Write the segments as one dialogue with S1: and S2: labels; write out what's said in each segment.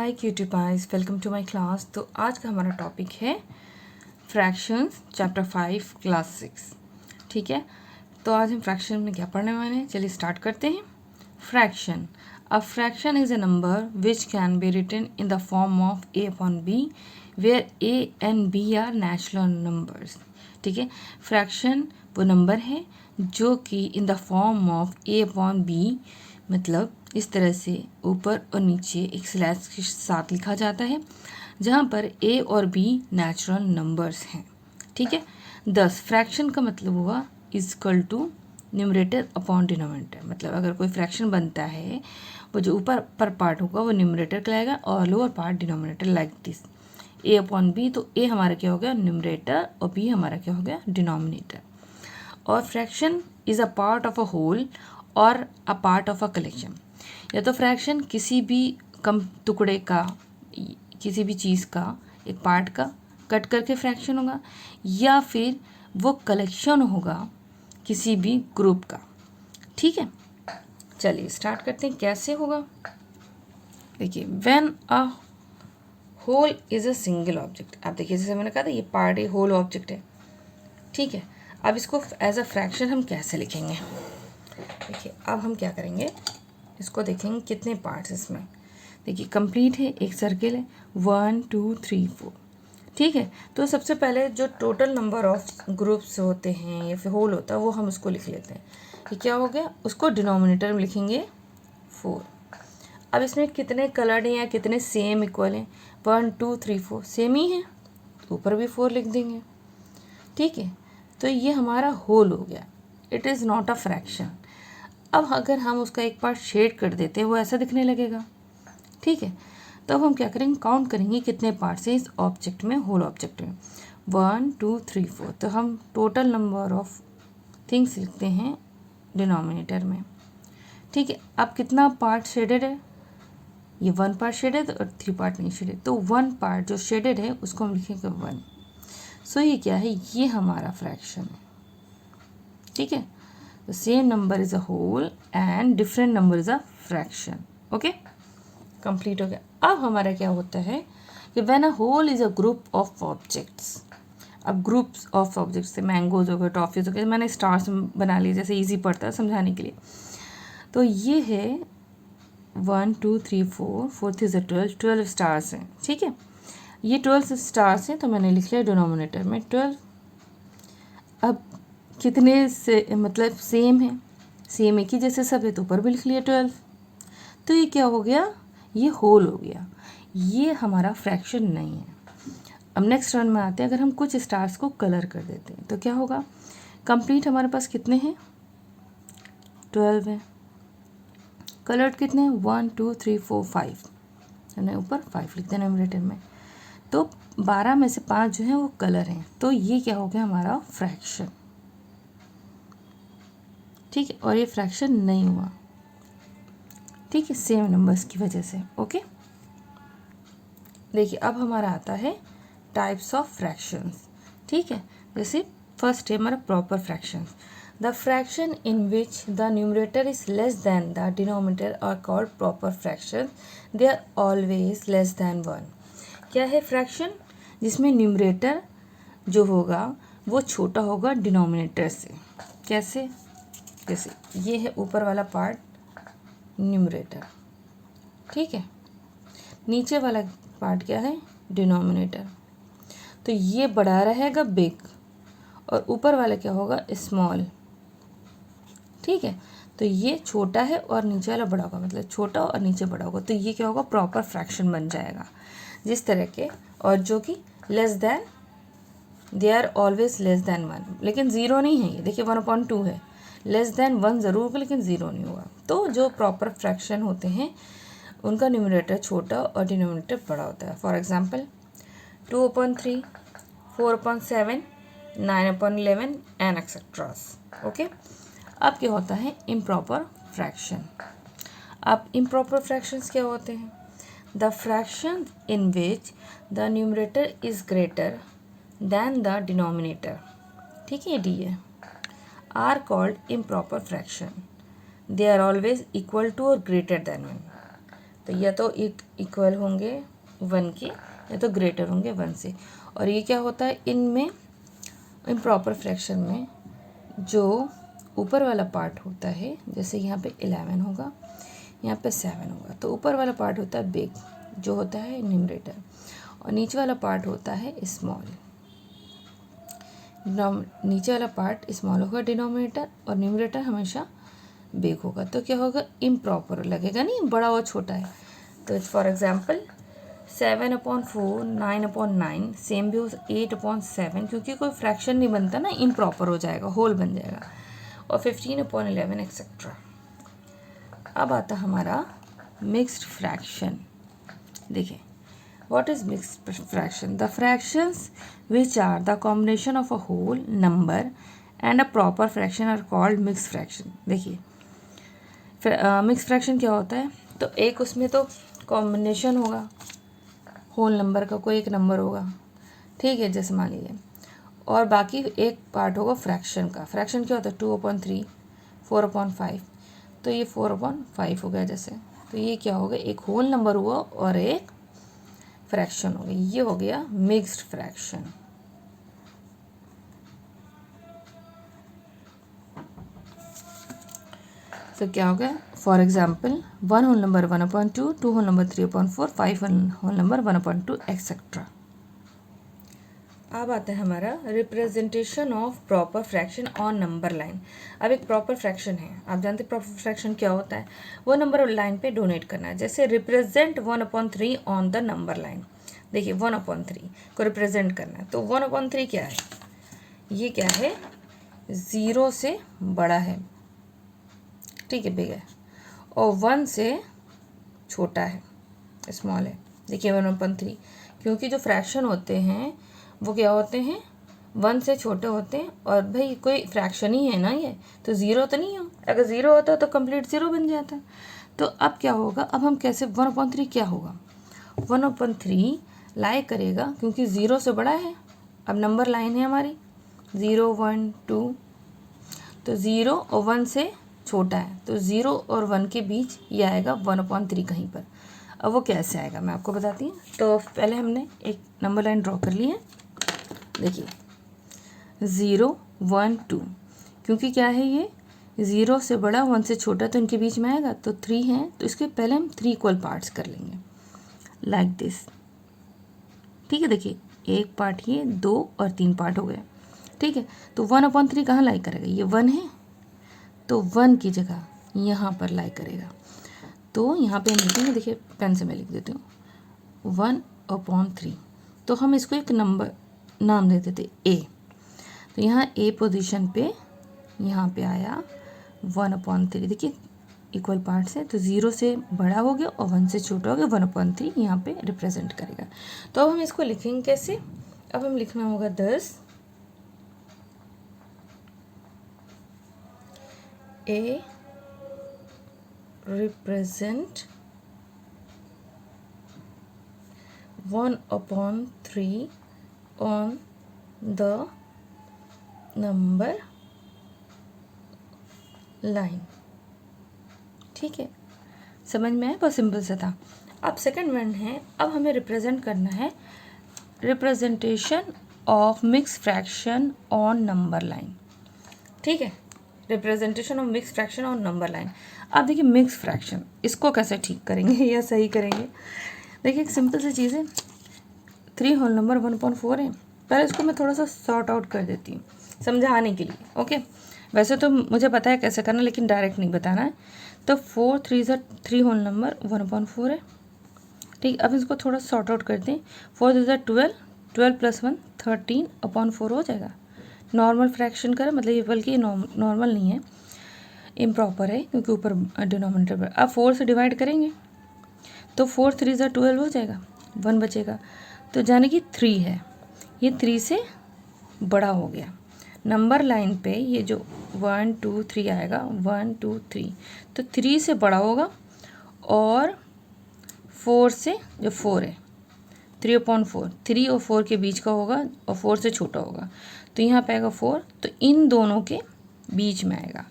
S1: Hi cutie pies, welcome to my class. तो आज का हमारा टॉपिक है फ्रैक्शंस, चैप्टर 5, क्लास 6। ठीक है, तो आज हम फ्रैक्शन में क्या पढ़ने वाले हैं, चलिए स्टार्ट करते हैं। Fraction, a fraction is a number which can be written in the form of a upon b, where a and b are natural numbers. ठीक है, फ्रैक्शन वो नंबर है जो कि in the form of a upon b, मतलब इस तरह से ऊपर और नीचे एक स्लैश के साथ लिखा जाता है, जहाँ पर a और b नेचुरल नंबर्स हैं। ठीक है, 10 फ्रैक्शन का मतलब हुआ equal to numerator upon denominator. मतलब अगर कोई फ्रैक्शन बनता है, वो जो ऊपर पर पार्ट होगा वो न्यूमरेटर कहलाएगा और lower part denominator, like this a upon b। तो a हमारा क्या हो गया, न्यूमरेटर, और b हमारा क्या हो गया, डिनोमिनेटर। और fraction is a part of a whole और a part of a collection. या तो फ्रैक्शन किसी भी कम टुकड़े का, किसी भी चीज़ का एक पार्ट का कट करके फ्रैक्शन होगा, या फिर वो कलेक्शन होगा किसी भी ग्रुप का। ठीक है, चलिए स्टार्ट करते हैं कैसे होगा। देखिए, when a whole is a single object. आप देखिए, जैसे मैंने कहा था ये पार्ट है, होल ऑब्जेक्ट है। ठीक है, अब इसको एज अ फ्रैक्शन हम कैसे लिखेंगे। देखिए, अब हम क्या करेंगे, इसको देखेंगे कितने पार्ट्स इसमें। देखिए, कंप्लीट है, एक सर्किल है, 1 2 3 4। ठीक है, तो सबसे पहले जो टोटल नंबर ऑफ ग्रुप्स होते हैं या फिर होल होता है वो हम उसको लिख लेते हैं कि क्या हो गया, उसको डिनोमिनेटर में लिखेंगे 4। अब इसमें कितने कलर्ड हैं या कितने सेम इक्वल हैं, 1 2 3 4 सेम ही हैं, तो ऊपर भी 4 लिख देंगे। ठीक है, तो ये हमारा होल हो गया, it is not a fraction. अब अगर हम उसका एक पार्ट शेड कर देते हैं, वो ऐसा दिखने लगेगा। ठीक है, तो अब हम क्या करेंगे, काउंट करेंगे कितने पार्ट्स हैं इस ऑब्जेक्ट में, होल ऑब्जेक्ट में, 1 2 3 4। तो हम टोटल नंबर ऑफ थिंग्स लिखते हैं डिनोमिनेटर में। ठीक है, अब कितना पार्ट शेडेड है, ये 1 पार्ट शेडेड और 3 पार्ट नहीं शेडेड, तो 1 पार्ट जो शेडेड है उसको हम लिखेंगे 1। सो ये क्या है, ये हमारा फ्रैक्शन है। ठीक है, the same number is a whole and different number is a fraction. Okay, complete हो गया। अब हमारा क्या होता है कि when a whole is a group of objects। अब ग्रुप्स ऑफ ऑब्जेक्ट्स से मैंगोज हो गए, टॉफीज हो गए, मैंने स्टार्स बना लिए जैसे इजी पड़ता है समझाने के लिए। तो ये है 1 2 3 4, फोर्थ इज 12 स्टार्स हैं। ठीक है, ये 12 स्टार्स हैं, तो मैंने लिख लिया डिनोमिनेटर में 12। अब कितने से मतलब सेम है, सेम एक ही जैसे सब है, तो ऊपर भी लिख लिया 12। तो ये क्या हो गया, ये होल हो गया, ये हमारा फ्रैक्शन नहीं है। अब नेक्स्ट रन में आते हैं, अगर हम कुछ स्टार्स को कलर कर देते हैं तो क्या होगा, कंप्लीट हमारे पास कितने हैं, 12 है, कलर्ड कितने हैं, 1 2 3 4 5, हमने ऊपर 5 लिखते हैं न्यूमरेटर में। तो 12 में से 5 जो है वो कलर हैं, तो ये क्या हो गया हमारा फ्रैक्शन। ठीक है, और ये फ्रैक्शन नहीं हुआ। ठीक है, सेम नंबर्स की वजह से। ओके, देखिए अब हमारा आता है टाइप्स ऑफ फ्रैक्शंस। ठीक है, जैसे फर्स्ट है हमारा proper fractions. The fraction in which the numerator is less than the denominator are called proper fractions, they are always less than 1। क्या है फ्रैक्शन, जिसमें न्यूमरेटर जो होगा वो छोटा होगा डिनोमिनेटर से। कैसे, जैसे ये है ऊपर वाला पार्ट न्यूमरेटर, ठीक है, नीचे वाला पार्ट क्या है, डिनोमिनेटर। तो ये बड़ा रहेगा बिग, और ऊपर वाला क्या होगा, स्मॉल। ठीक है, तो ये छोटा है और नीचे वाला बड़ा होगा, मतलब छोटा और नीचे बड़ा होगा, तो ये क्या होगा, प्रॉपर फ्रैक्शन बन जाएगा जिस तरह के। और जो कि less than, they are always less than 1, लेकिन ज़ीरो नहीं है ये, देखिए 1/2 है, लेस दैन 1 ज़रूर होगा लेकिन ज़ीरो नहीं होगा। तो जो प्रॉपर फ्रैक्शन होते हैं उनका न्यूमरेटर छोटा और डिनोमिनेटर बड़ा होता है। For example 2/3, 4/7, 9/11 and etcetera. Okay, अब क्या होता है इम्प्रॉपर फ्रैक्शन। अब इम्प्रॉपर फ्रैक्शंस क्या होते हैं, the fraction in which the numerator is greater than the denominator, ठीक है, डी है, are called improper fraction, they are always equal to और ग्रेटर दैन 1। तो या तो इक्वल होंगे 1 के या तो ग्रेटर होंगे 1 से। और ये क्या होता है इनमें, इम्प्रॉपर फ्रैक्शन में जो ऊपर वाला पार्ट होता है, जैसे यहाँ पे 11 होगा, यहाँ पे 7 होगा, तो ऊपर वाला पार्ट होता है बिग जो होता है न्यूमरेटर, और नीचे वाला पार्ट होता है स्मॉल। नीचे वाला पार्ट स्मॉल होगा डिनोमिनेटर, और न्यूमरेटर हमेशा बिग होगा। तो क्या होगा, इम्प्रॉपर लगेगा, नहीं बड़ा और छोटा है। तो फॉर एग्जांपल 7/4 9/9 सेम भी हो 8/7, क्योंकि कोई फ्रैक्शन नहीं बनता ना, इम्प्रॉपर हो जाएगा, होल बन जाएगा। और 15/11 एक्सेट्रा। अब आता हमारा मिक्स्ड फ्रैक्शन। देखिए, what is mixed fraction? The fractions which are the combination of a whole number and a proper fraction are called mixed fraction. देखिए, मिक्स्ड फ्रैक्शन क्या होता है? तो एक उसमें तो कॉम्बिनेशन होगा, होल नंबर का कोई एक नंबर होगा, ठीक है, जैसे मान लीजिए, और बाकी एक पार्ट होगा फ्रैक्शन का। फ्रैक्शन क्या होता है? 2/3, 4/5, तो ये 4/5 हो गया जैसे। तो ये क्या हो गया, एक होल नंबर हुआ और एक फ्रैक्शन हो गया, ये हो गया मिक्स्ड फ्रैक्शन। तो क्या हो गया, for example 1 whole number 1/2, 2 whole number 3/4, 5 whole number 1/2 etcetera. अब आता है हमारा representation of proper fraction on number line. अब एक प्रॉपर फ्रैक्शन है, आप जानते हैं प्रॉपर फ्रैक्शन क्या होता है? वो नंबर लाइन पे डोनेट करना है। जैसे represent 1/3 on the number line. देखिए 1/3 को रिप्रेजेंट करना है, तो 1/3 क्या है? ये क्या है? 0 से बड़ा है, ठीक है, बिग है, और 1 से छोटा है, स्मॉल है। देखिए 1/3, क्योंकि जो फ्रैक्शन होते हैं वो क्या होते हैं? 1 से छोटे होते हैं। और भाई कोई फ्रैक्शन ही है ना ये, तो 0 तो नहीं हो। अगर 0 होता तो कंप्लीट 0 बन जाता। तो अब क्या होगा, अब हम कैसे 1/3 क्या होगा? 1/3 लाई करेगा, क्योंकि 0 से बड़ा है। अब नंबर लाइन है हमारी 0 1 2, तो 0 और 1 से छोटा है, तो 0 और 1 के बीच ये आएगा 1/3 कहीं पर। अब वो कैसे आएगा मैं आपको बताती हूँ। तो पहले हमने एक नंबर लाइन ड्रॉ कर ली है। देखिए 0 1 2, क्योंकि क्या है ये 0 से बड़ा 1 से छोटा, तो इनके बीच में आएगा, तो 3 है, तो इसके पहले हम 3 इक्वल पार्ट्स कर लेंगे लाइक दिस, ठीक है। देखिए एक पार्ट ये, 2 और 3 पार्ट हो गए, ठीक है। तो 1/3 कहाँ लाई करेगा? ये 1 है, तो 1 की जगह यहाँ पर लाई करेगा। तो यहाँ पे हम लिखेंगे, देखिए पेन से मैं लिख देती हूँ 1/3। तो हम इसको एक नंबर नाम दे देते ए। तो यहाँ ए पोजीशन पे यहाँ पे आया 1/3। देखिए इक्वल पार्ट्स है, तो 0 से बड़ा हो गया और 1 से छोटा हो गया, 1/3 यहाँ पे रिप्रेजेंट करेगा। तो अब हम इसको लिखेंगे कैसे? अब हम लिखना होगा 10 ए represent 1/3 on the number line, ठीक है। समझ में आया? बहुत सिंपल सा था। अब सेकंड वन है, अब हमें रिप्रेजेंट करना है representation of mix fraction on number line, ठीक है। Representation of mix fraction on number line. अब देखिए मिक्स फ्रैक्शन, इसको कैसे ठीक करेंगे या सही करेंगे? देखिए एक सिंपल सी चीज़ है, 3 होल नंबर 1/4 है। पहले इसको मैं थोड़ा सा सॉर्ट आउट कर देती हूँ समझाने के लिए, ओके। वैसे तो मुझे पता है कैसे करना, लेकिन डायरेक्ट नहीं बताना है। तो 4 3 3 होल नंबर 1/4 है, ठीक। अब इसको थोड़ा सॉर्ट आउट करते हैं। 4 3 12, 12 + 1 13/4 हो जाएगा। नॉर्मल फ्रैक्शन करें, मतलब ये बल्कि ये नॉर्मल नहीं है, इम्प्रॉपर है, क्योंकि ऊपर डिनोमिनेटर पर। अब 4 से डिवाइड करेंगे तो 4 3 12 हो जाएगा, 1 बचेगा, तो जाने कि 3 है, ये 3 से बड़ा हो गया। नंबर लाइन पे ये जो 1 2 3 आएगा, 1 2 3, तो 3 से बड़ा होगा, और 4 से, जो 4 है 3/4, 3 और 4 के बीच का होगा, और 4 से छोटा होगा, तो यहाँ पे आएगा 4, तो इन दोनों के बीच में आएगा,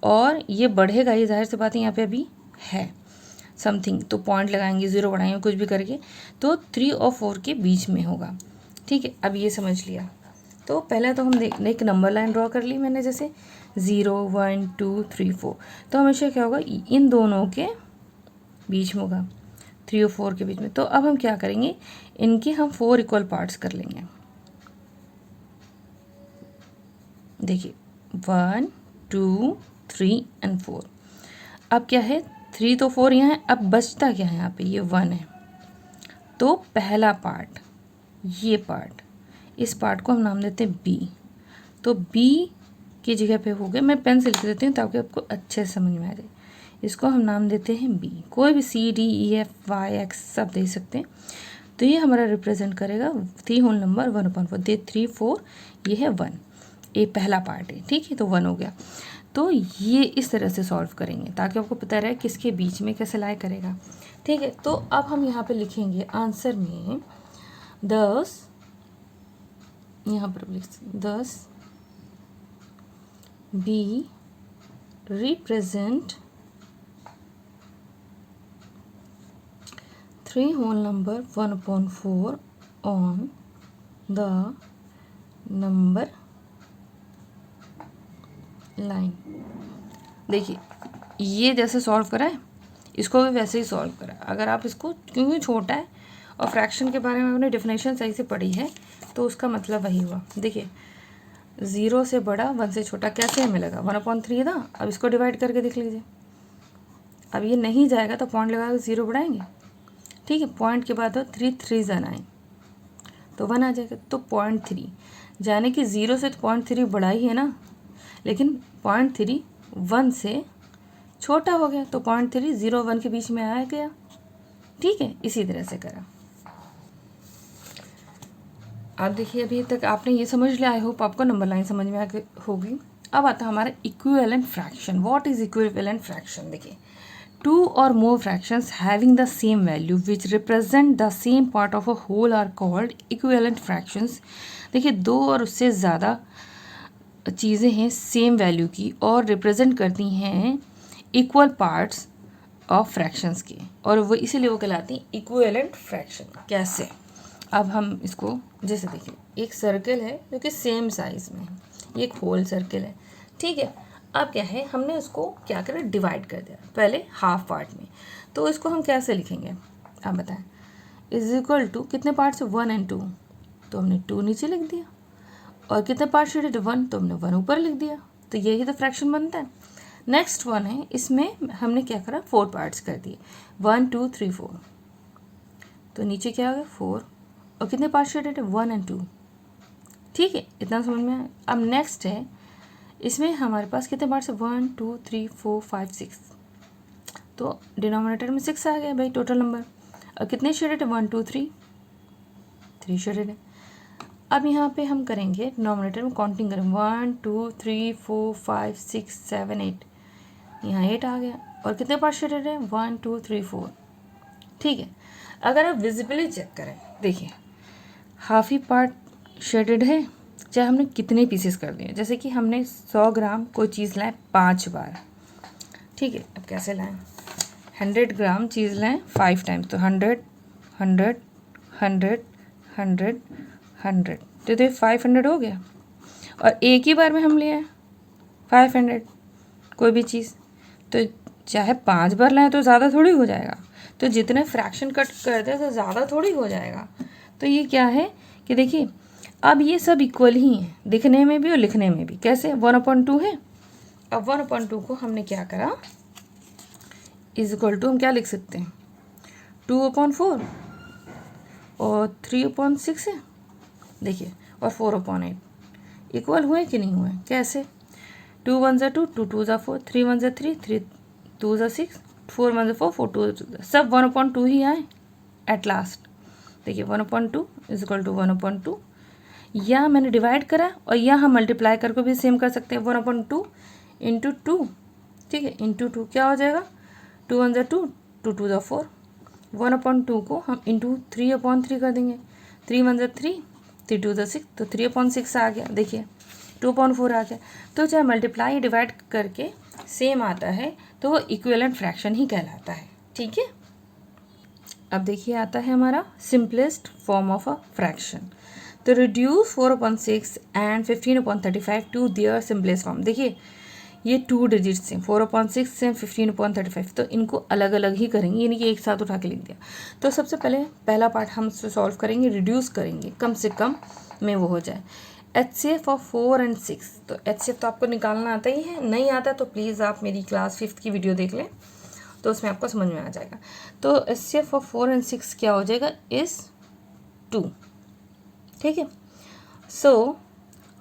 S1: और ये बढ़ेगा, ये जाहिर सी बात है यहाँ पे अभी है। समथिंग, तो पॉइंट लगाएंगे, 0 बढ़ाएंगे, कुछ भी करके, तो 3 और 4 के बीच में होगा। ठीक है, अब ये समझ लिया। तो पहले तो हम एक नंबर लाइन ड्रॉ कर ली मैंने, जैसे 0 1 2 3 4, तो हमेशा क्या होगा, इन दोनों के बीच में होगा, 3 और 4 के बीच में। तो अब हम क्या करेंगे, इनके हम 4 इक्वल पार्ट्स कर लेंगे। देखिए 1 2 3 एंड 4। अब क्या है, 3 तो 4 यहाँ है, अब बचता क्या है यहाँ पे, ये 1 है। तो पहला पार्ट, ये पार्ट, इस पार्ट को हम नाम देते हैं बी। तो बी की जगह पे हो गए, मैं पेन से लिख देती हूँ ताकि आपको अच्छे से समझ में आ जाए। इसको हम नाम देते हैं बी, कोई भी C D E F Y X सब दे सकते हैं। तो ये हमारा रिप्रेजेंट करेगा 3 होल नंबर 1/4, दे 3 4, ये है 1, ये पहला पार्ट है। ठीक है, तो 1 हो गया। तो ये इस तरह से सॉल्व करेंगे ताकि आपको पता रहे किसके बीच में कैसे लाई करेगा। ठीक है, तो अब हम यहाँ पे लिखेंगे आंसर में 10, यहाँ पर लिख 10 B represent 3 whole number 1/4 on the number line। देखिए ये जैसे सॉल्व करा है, इसको भी वैसे ही सॉल्व करा। अगर आप इसको, क्योंकि छोटा है और फ्रैक्शन के बारे में आपने डेफिनेशन सही से पढ़ी है, तो उसका मतलब वही हुआ। देखिए 0 से बड़ा 1 से छोटा कैसे हमें लगा, 1/3 था। अब इसको डिवाइड करके देख लीजिए, अब ये नहीं जाएगा तो पॉइंट लगा के 0 बढ़ाएंगे। ठीक है, पॉइंट के बाद 3 3 जा 9, तो 1 आ जाएगा। तो 0.3 जाने कि 0 से तो 0.3 बड़ा ही है ना, लेकिन 0.3 1 से छोटा हो गया, तो 0.3 0 1 के बीच में आ गया। ठीक है, इसी तरह से करा। आप देखिए अभी तक आपने ये समझ लिया, आई होप आपको नंबर लाइन समझ में आ होगी। अब आता है हमारा equivalent fraction. What is equivalent fraction? देखिए 2 or more fractions having the same value which represent the same part of a whole are called equivalent fractions। देखिए 2 और उससे ज़्यादा चीज़ें हैं सेम वैल्यू की और रिप्रेजेंट करती हैं इक्वल पार्ट्स ऑफ फ्रैक्शंस के, और वो इसीलिए वो कहलाती हैं इक्विवेलेंट फ्रैक्शन। कैसे? अब हम इसको जैसे देखिए, एक सर्कल है जो कि सेम साइज़ में है, ये एक होल सर्कल है। ठीक है, अब क्या है, हमने उसको क्या करा, डिवाइड कर दिया पहले हाफ पार्ट में। तो इसको हम कैसे लिखेंगे आप बताएं, इज इक्वल टू कितने पार्ट से, 1 और 2, तो हमने 2 नीचे लिख दिया, और कितने पार्ट शेडेड 1, तो हमने 1 ऊपर लिख दिया। तो यही तो फ्रैक्शन बनता है। नेक्स्ट 1 है, इसमें हमने क्या करा, 4 पार्ट्स कर दिए, 1 2 3 4, तो नीचे क्या हो गया 4, और कितने पार्ट शेडेड है, 1 और 2। ठीक है, इतना समझ में आया। अब नेक्स्ट है, इसमें हमारे पास कितने पार्ट्स है, 1 2 3 4 5 6, तो डिनोमिनेटर में 6 आ गया भाई टोटल नंबर। और कितने शेडेड है, 1 2 3 शेडेड है। अब यहाँ पे हम करेंगे डिनोमिनेटर में काउंटिंग करें, 1 2 3 4 5 6 7 8, यहाँ 8 आ गया। और कितने पार्ट शेडेड है, 1 2 3 4। ठीक है, अगर आप विजिबली चेक करें, देखिए हाफ ही पार्ट शेडेड है, चाहे हमने कितने पीसेस कर दिए। जैसे कि हमने 100 ग्राम कोई चीज़ लाए 5 बार। ठीक है, अब कैसे लाएं, 100 ग्राम चीज़ लाएं 5 टाइम्स, तो 100 100 100 100 100, तो 500 हो गया। और एक ही बार में हम लिए 500 कोई भी चीज़, तो चाहे 5 बार लाएं तो ज़्यादा थोड़ी हो जाएगा। तो जितने फ्रैक्शन कट कर दे तो ज़्यादा थोड़ी हो जाएगा। तो ये क्या है कि देखिए अब ये सब इक्वल ही हैं, दिखने में भी और लिखने में भी। कैसे, 1/2 है। अब 1/2 को हमने क्या करा, इज इक्वल टू हम क्या लिख सकते हैं, 2/4 और 3/6 है। देखिए, और 4/8 इक्वल हुए कि नहीं हुए। कैसे, 2 1 2, 2 2 4, 3 1 3, 3 2 6, 4 1 4, 4 2, सब 1/2 ही आए एट लास्ट। देखिए 1/2 इज इक्वल टू 1/2, या मैंने डिवाइड करा और या हम मल्टीप्लाई करके भी सेम कर सकते हैं, 1/2 इंटू 2। ठीक है, इंटू 2 क्या हो जाएगा, 2 1 2, 2 2 4। 1/2 को हम इंटू 3/3 कर देंगे, 3 1 3, 3 2 6, तो 3/6 आ गया। देखिए 2/4 आ गया। तो चाहे मल्टीप्लाई डिवाइड करके सेम आता है तो वो इक्विवेलेंट फ्रैक्शन ही कहलाता है। ठीक है। अब देखिए आता है हमारा simplest form of a fraction. तो reduce 4/6 and 15/35 to their simplest form. देखिए ये 2 डिजिट्स हैं, 4/6 एंड 15/35, तो इनको अलग अलग ही करेंगे, यानी कि एक साथ उठा के लिख दिया। तो सबसे पहले पहला पार्ट हम सॉल्व करेंगे, रिड्यूस करेंगे, कम से कम में वो हो जाए। HCF ऑफ 4 और 6, तो HCF तो आपको निकालना आता ही है, नहीं आता तो प्लीज़ आप मेरी क्लास 5th की वीडियो देख लें, तो उसमें आपको समझ में आ जाएगा। तो HCF ऑफ 4 और 6 क्या हो जाएगा, इस 2, ठीक है। सो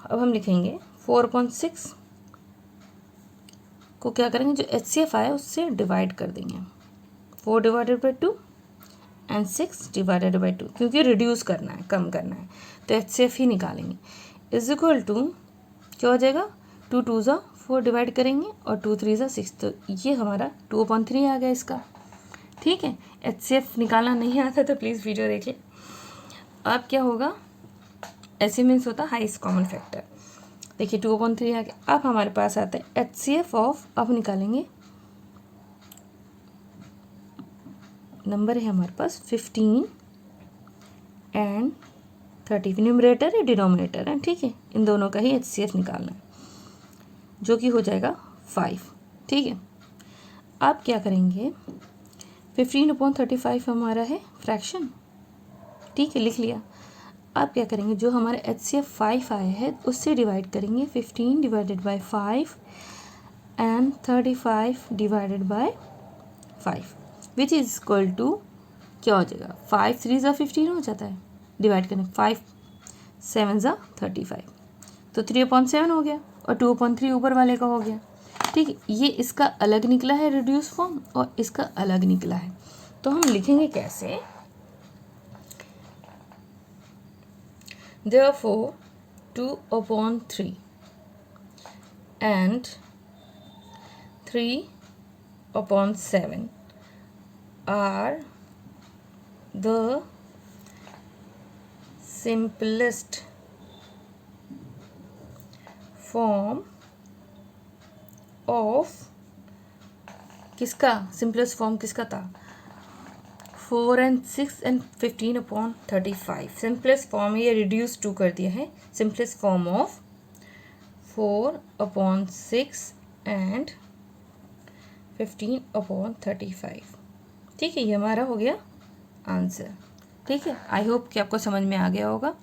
S1: अब हम लिखेंगे 4/6 को क्या करेंगे, जो HCF आया उससे डिवाइड कर देंगे, 4 divided by 2 and 6 divided by 2, क्योंकि रिड्यूस करना है, कम करना है, तो HCF ही निकालेंगे। इज इक्वल टू क्या हो जाएगा, 2 2 ज़ा 4 डिवाइड करेंगे और 2 3 ज़ा 6, तो ये हमारा 2/3 आ गया इसका, ठीक है। HCF निकालना नहीं आता तो प्लीज़ वीडियो देखिए। अब क्या होगा, ऐसे मीन्स होता है हाईएस्ट कॉमन फैक्टर। देखिए 2/3 आ गया। अब हमारे पास आता है HCF ऑफ, अब निकालेंगे, नंबर है हमारे पास 15 एंड 30, न्यूमरेटर है डिनोमिनेटर है, ठीक है, इन दोनों का ही HCF निकालना है, जो कि हो जाएगा 5, ठीक है। अब क्या करेंगे, 15/35 हमारा है फ्रैक्शन, ठीक है, लिख लिया। अब क्या करेंगे, जो हमारे HCF 5 आया है उससे डिवाइड करेंगे, 15 divided by 5 and 35 divided by 5, which is equal to क्या हो जाएगा, 5 3 ज़ा 15 हो जाता है, डिवाइड करें 5 7 ज़ा 35, तो 3/7 हो गया, और 2/3 ऊपर वाले का हो गया, ठीक है। ये इसका अलग निकला है रिड्यूस फॉर्म, और इसका अलग निकला है, तो हम लिखेंगे कैसे, therefore 2/3 and 3/7 are the simplest form of, किसका सिंपलेस्ट फॉर्म किसका था, 4 and 6 and 15/35, सिंपलेस्ट फॉर्म, ये रिड्यूस 2 कर दिया है, सिंपलेस्ट फॉर्म ऑफ 4/6 and 15/35, ठीक है। ये हमारा हो गया आंसर, ठीक है। आई होप कि आपको समझ में आ गया होगा।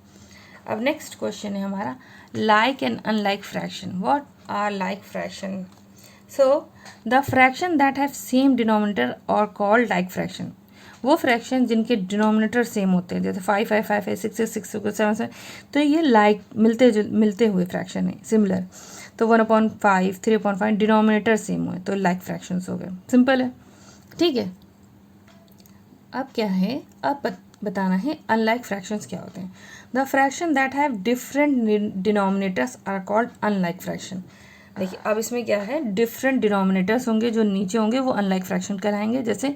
S1: अब नेक्स्ट क्वेश्चन है हमारा, like and unlike fraction. What are like fraction? So the fraction that have same denominator और कॉल्ड लाइक फ्रैक्शन। वो फ्रैक्शन जिनके डिनोमिनेटर सेम होते हैं, जैसे 5 5 5 है, 6 6 7 7, तो ये लाइक मिलते हुए फ्रैक्शन है, सिमिलर। तो 1/5 3/5 डिनोमिनेटर सेम हुए तो लाइक फ्रैक्शंस हो गए, सिंपल है, ठीक है। अब क्या है, अब बताना है अनलाइक फ्रैक्शंस क्या होते हैं। The fraction that have different denominators are called unlike fraction. देखिए अब इसमें क्या है, डिफरेंट डिनोमिनेटर्स होंगे, जो नीचे होंगे वो अनलाइक फ्रैक्शन कहलाएंगे, जैसे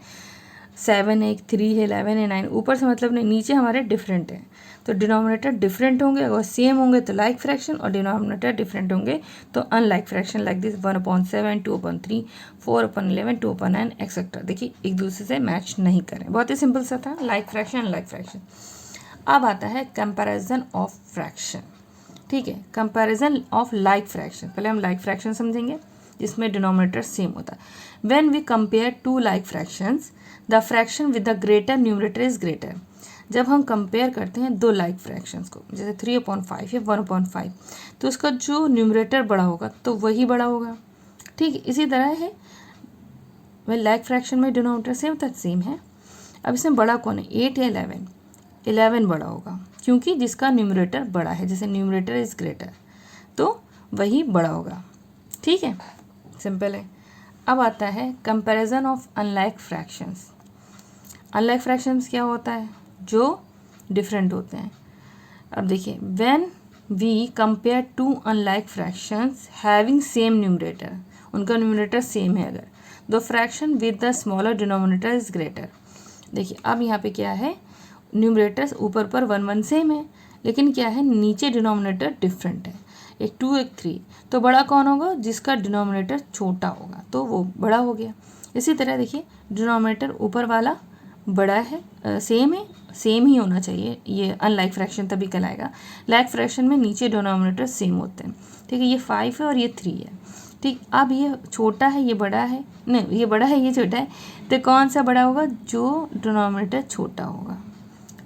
S1: 7 है, 3 है, 11 है, 9, ऊपर से मतलब नहीं, नीचे हमारे डिफरेंट है, तो डिनोमिनेटर डिफरेंट होंगे, अगर सेम होंगे तो लाइक फ्रैक्शन, और डिनोमिनेटर डिफरेंट होंगे तो unlike fraction, like this 1/7 2/3 4/11 2/9 etcetera. देखिए एक दूसरे से मैच नहीं करें, बहुत ही सिंपल सा था, लाइक फ्रैक्शन अनलाइक फ्रैक्शन। अब आता है कंपैरिजन ऑफ फ्रैक्शन, ठीक है, कंपैरिजन ऑफ लाइक फ्रैक्शन। पहले हम लाइक फ्रैक्शन समझेंगे जिसमें डिनोमिनेटर सेम होता है। When we compare 2 like fractions the fraction with the greater numerator is greater. जब हम कंपेयर करते हैं 2 लाइक फ्रैक्शंस को, जैसे 3/5 या 1/5, तो उसका जो न्यूमरेटर बड़ा होगा तो वही बड़ा होगा, ठीक है। इसी तरह है वह लाइक फ्रैक्शन में डिनोमिनेटर सेम होता है, सेम है। अब इसमें बड़ा कौन है, 8 या 11? 11 बड़ा होगा, क्योंकि जिसका न्यूमरेटर बड़ा है, जैसे न्यूमरेटर इज ग्रेटर, तो वही बड़ा होगा, ठीक है, सिंपल है। अब आता है comparison of unlike fractions. Unlike fractions क्या होता है, जो डिफरेंट होते हैं। अब देखिए, when we compare 2 unlike fractions having same numerator, उनका न्यूमरेटर सेम है अगर, the fraction with the smaller denominator is greater. देखिए अब यहाँ पे क्या है, न्यूमरेटर्स ऊपर पर 1 1 सेम है, लेकिन क्या है नीचे डिनोमिनेटर डिफरेंट है, एक 2 एक 3, तो बड़ा कौन होगा, जिसका डिनोमिनेटर छोटा होगा, तो वो बड़ा हो गया। इसी तरह देखिए डिनोमिनेटर ऊपर वाला बड़ा है, सेम है, सेम ही होना चाहिए, ये अनलाइक फ्रैक्शन तभी कहलाएगा। लाइक फ्रैक्शन में नीचे डिनोमिनेटर सेम होते हैं, ठीक है। ये 5 है और ये 3 है, ठीक। अब ये छोटा है, ये बड़ा है, नहीं ये बड़ा है, ये छोटा है, तो कौन सा बड़ा होगा? जो डिनोमिनेटर छोटा होगा,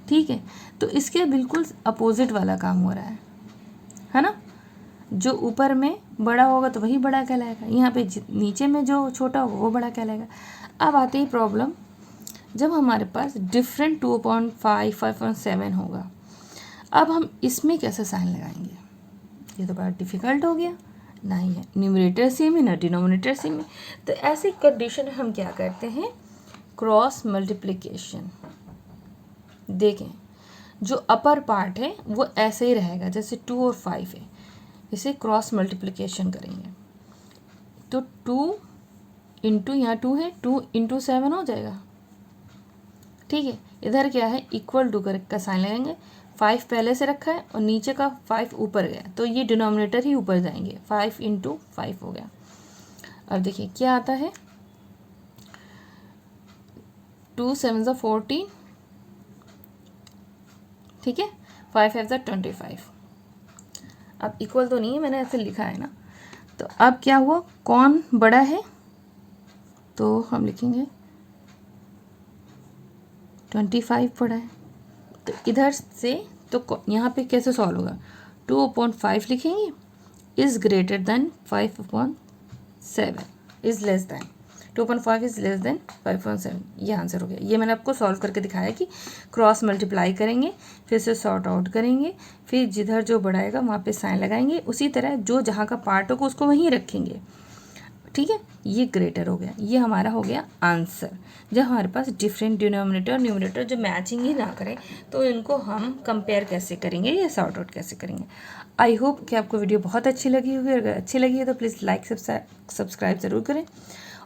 S1: ठीक है। तो इसके बिल्कुल अपोजिट वाला काम हो रहा है ना। जो ऊपर में बड़ा होगा तो वही बड़ा कहलाएगा, यहाँ पे नीचे में जो छोटा होगा वो बड़ा कहलाएगा। अब आती है प्रॉब्लम, जब हमारे पास डिफरेंट 2.5, 5.7 होगा, अब हम इसमें कैसे साइन लगाएंगे? ये तो बड़ा डिफ़िकल्ट हो गया, ना ही है न्यूमरेटर सेम है ना डिनोमिनेटर सेम है। तो ऐसी कंडीशन हम क्या करते हैं? Cross multiplication. देखें, जो अपर पार्ट है वो ऐसे ही रहेगा, जैसे 2 और 5 है, इसे क्रॉस मल्टीप्लिकेशन करेंगे तो 2 इंटू, यहाँ 2 है, 2 इंटू 7 हो जाएगा, ठीक है। इधर क्या है? इक्वल टू का साइन लगाएंगे, 5 पहले से रखा है और नीचे का 5 ऊपर गया, तो ये डिनोमिनेटर ही ऊपर जाएंगे, 5 इंटू 5 हो गया। अब देखिए क्या आता है, 2 7 14, ठीक है, 5 5 25। अब इक्वल तो नहीं है, मैंने ऐसे लिखा है ना। तो अब क्या हुआ, कौन बड़ा है? तो हम लिखेंगे 25 बड़ा है। तो इधर से तो यहाँ पे कैसे सॉल्व होगा? 2/5 लिखेंगे, is greater than 5/7, is less than 2.5 is less than 5.7, ये आंसर हो गया। ये मैंने आपको सॉल्व करके दिखाया कि क्रॉस मल्टीप्लाई करेंगे, फिर से सॉर्ट आउट करेंगे, फिर जिधर जो बढ़ाएगा वहाँ पे साइन लगाएंगे, उसी तरह जो जहाँ का पार्ट होगा उसको वहीं रखेंगे, ठीक है। ये ग्रेटर हो गया, ये हमारा हो गया आंसर। जब हमारे पास डिफरेंट डिनोमिनेटर और न्यूमरेटर जो मैचिंग ही ना करें तो इनको हम कंपेयर कैसे करेंगे या सॉर्ट आउट कैसे करेंगे। आई होप कि आपको वीडियो बहुत अच्छी लगी होगी। अगर अच्छी लगी है तो प्लीज़ लाइक सब्सक्राइब ज़रूर करें,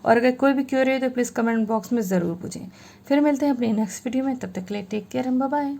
S1: और अगर कोई भी क्वेरी हो तो प्लीज़ कमेंट बॉक्स में ज़रूर पूछें। फिर मिलते हैं अपने नेक्स्ट वीडियो में, तब तक के लिए take care and bye bye.